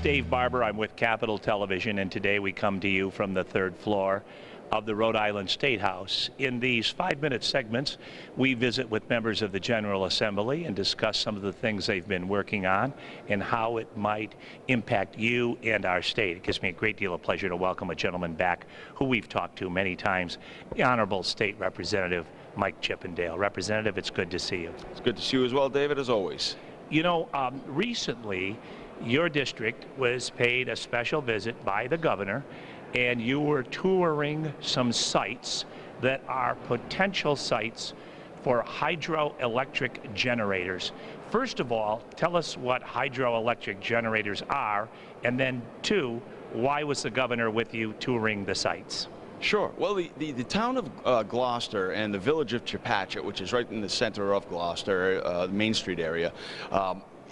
is Dave Barber. I'm with Capital Television, and today we come to you from the third floor of the Rhode Island State House. In these 5-minute segments, we visit with members of the General Assembly and discuss some of the things they've been working on and how it might impact you and our state. It gives me a great deal of pleasure to welcome a gentleman back who we've talked to many times, the Honorable State Representative Mike Chippendale. Representative, it's good to see you. It's good to see you as well, David, as always. You know, recently, your district was paid a special visit by the governor, and you were touring some sites that are potential sites for hydroelectric generators. First of all, tell us what hydroelectric generators are, and then two, why was the governor with you touring the sites? Sure. Well, the town of Gloucester and the village of Chepachet, which is right in the center of Gloucester, the Main Street area,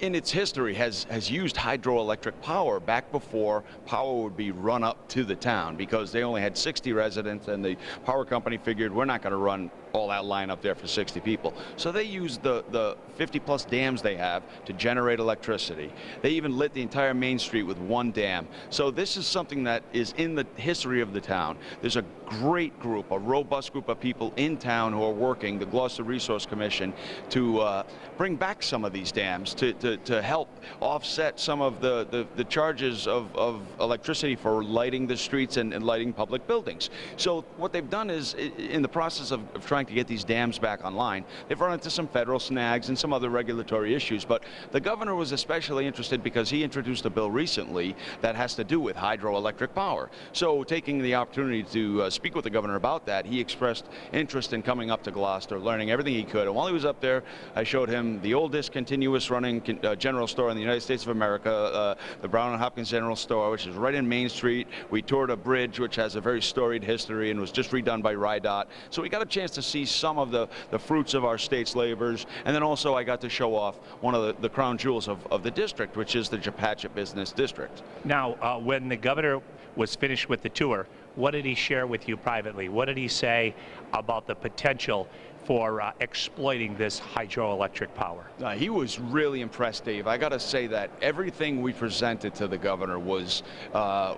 in its history has used hydroelectric power back before power would be run up to the town, because they only had 60 residents and the power company figured we're not going to run all that line up there for 60 people. So they used the 50-plus dams they have to generate electricity. They even lit the entire Main Street with one dam. So this is something that is in the history of the town. There's a great group, a robust group of people in town who are working, the Glocester Resource Commission, to bring back some of these dams to help offset some of the charges of electricity for lighting the streets and lighting public buildings. So what they've done is, in the process of trying to get these dams back online, they've run into some federal snags and some other regulatory issues. But the governor was especially interested because he introduced a bill recently that has to do with hydroelectric power. So taking the opportunity to speak with the governor about that, he expressed interest in coming up to Gloucester, learning everything he could. And while he was up there, I showed him the oldest continuous running general store in the United States of America, the Brown and Hopkins General Store, which is right in Main Street. We toured a bridge which has a very storied history and was just redone by Rhode. So we got a chance to see some of the fruits of our state's labors. And then also I got to show off one of the crown jewels of the district, which is the Chepachet Business District. Now, when the governor was finished with the tour, what did he share with you privately? What did he say about the potential for exploiting this hydroelectric power? He was really impressed, Dave. I got to say that everything we presented to the governor was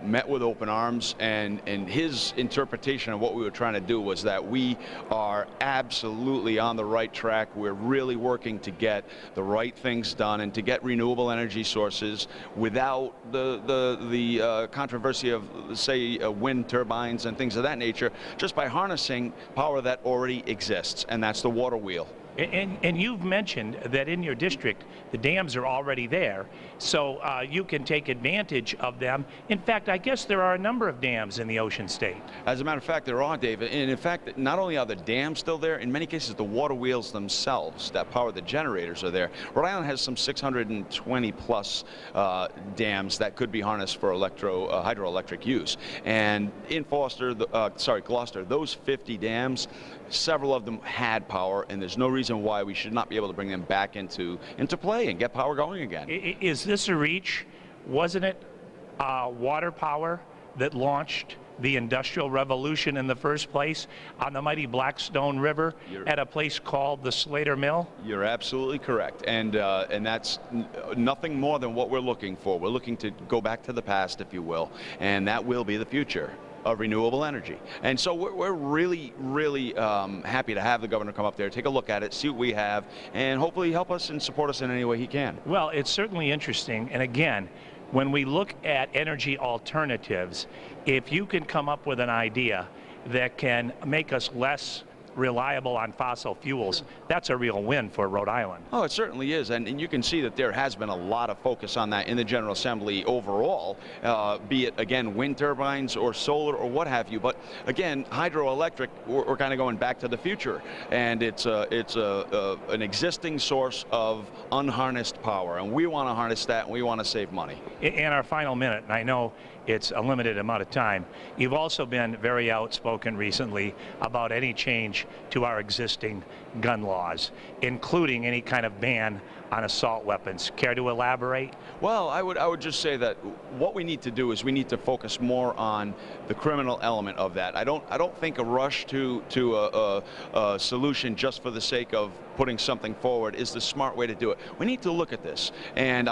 met with open arms, and his interpretation of what we were trying to do was that we are absolutely on the right track. We're really working to get the right things done and to get renewable energy sources without the controversy of, say, wind turbines and things of that nature, just by harnessing power that already exists. And that's the water wheel. And you've mentioned that in your district, the dams are already there, so you can take advantage of them. In fact, I guess there are a number of dams in the Ocean State. As a matter of fact, there are, David. And in fact, not only are the dams still there, in many cases, the water wheels themselves that power the generators are there. Rhode Island has some 620-plus dams that could be harnessed for hydroelectric use. And in Gloucester, those 50 dams, several of them had power, and there's no reason why we should not be able to bring them back into play and get power going again. Is this a reach? Wasn't it water power that launched the Industrial Revolution in the first place on the mighty Blackstone River at a place called the Slater Mill? You're absolutely correct, and that's nothing more than what we're looking for. We're looking to go back to the past, if you will, and that will be the future of renewable energy. And so we're really, really happy to have the governor come up there, take a look at it, see what we have, and hopefully help us and support us in any way he can. Well, it's certainly interesting. And again, when we look at energy alternatives, if you can come up with an idea that can make us less reliable on fossil fuels, that's a real win for Rhode Island. Oh, it certainly is, and you can see that there has been a lot of focus on that in the General Assembly overall, be it, again, wind turbines or solar or what have you. But again, hydroelectric, we're kind of going back to the future, and it's an existing source of unharnessed power, and we want to harness that, and we want to save money. In our final minute, and I know it's a limited amount of time, you've also been very outspoken recently about any change to our existing gun laws, including any kind of ban on assault weapons. Care to elaborate? Well, I would just say that what we need to do is we need to focus more on the criminal element of that. I don't think a rush to a solution just for the sake of putting something forward is the smart way to do it. We need to look at this, and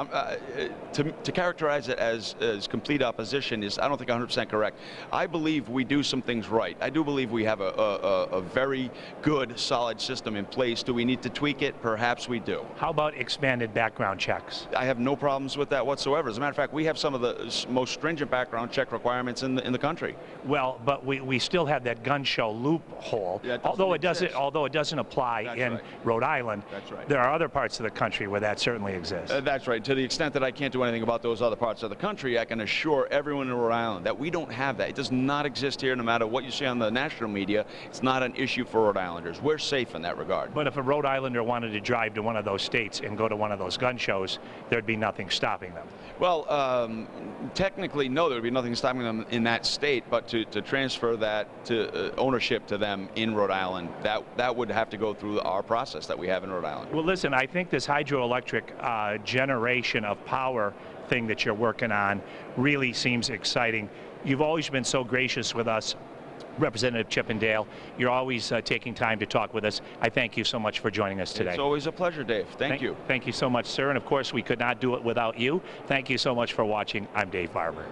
to characterize it as complete opposition is, I don't think, 100% correct. I believe we do some things right. I do believe we have a very good, solid system in place. Do we need to tweak it? Perhaps we do. How about expanded background checks? I have no problems with that whatsoever. As a matter of fact, we have some of the most stringent background check requirements in the country. Well, but we still have that gun show loophole. Yeah, although it doesn't apply That's in right. Rhode Island. That's right. There are other parts of the country where that certainly exists. That's right. To the extent that I can't do anything about those other parts of the country, I can assure everyone in Rhode Island that we don't have that. It does not exist here, no matter what you see on the national media. It's not an issue for Rhode Islanders. We're safe in that regard. But if a Rhode Islander wanted to drive to one of those states and go to one of those gun shows, there'd be nothing stopping them. Well, technically, no, there would be nothing stopping them in that state, but to transfer that to ownership to them in Rhode Island, that would have to go through our process that we have in Rhode Island. Well, listen, I think this hydroelectric generation of power thing that you're working on really seems exciting. You've always been so gracious with us, Representative Chippendale. You're always taking time to talk with us. I thank you so much for joining us today. It's always a pleasure, Dave. Thank you. Thank you so much, sir. And of course, we could not do it without you. Thank you so much for watching. I'm Dave Barber.